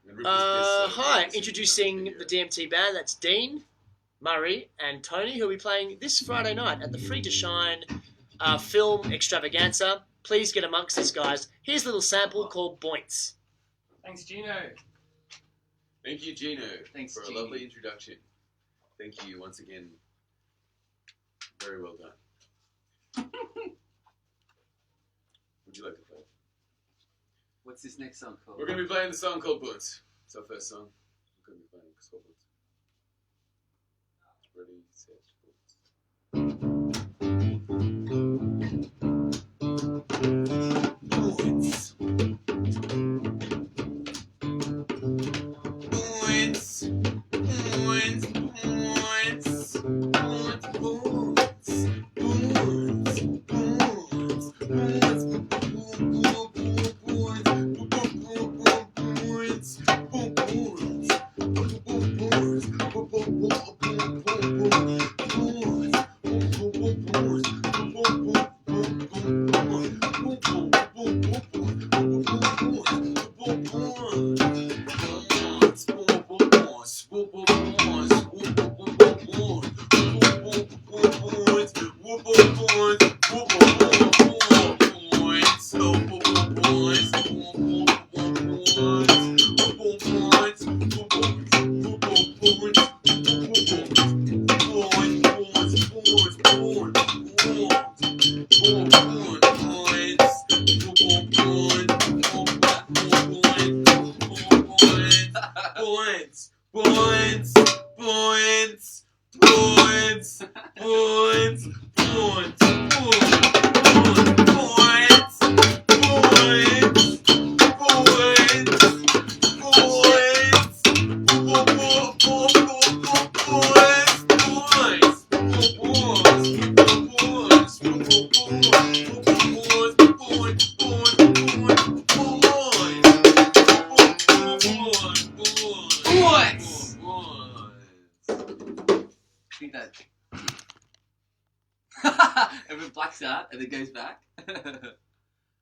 Hi, introducing the DMT band. That's Dean, Murray, and Tony, who'll be playing this Friday night at the Free to Shine film extravaganza. Please get amongst us, guys. Here's a little sample called Boince. Thanks, Gino. Thank you, Gino, Thanks, for a Gino. lovely introduction. Thank you once again. Very well done. Would you like to play? What's this next song called? We're going to be playing the song called Boince. It's our first song. We're going to be playing it's called Boince. Ready, set, Boince. Boince. Boince. Boince. Boince. Boince. Boince. Boince. If it blacks out and it goes back.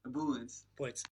Boince. Boince.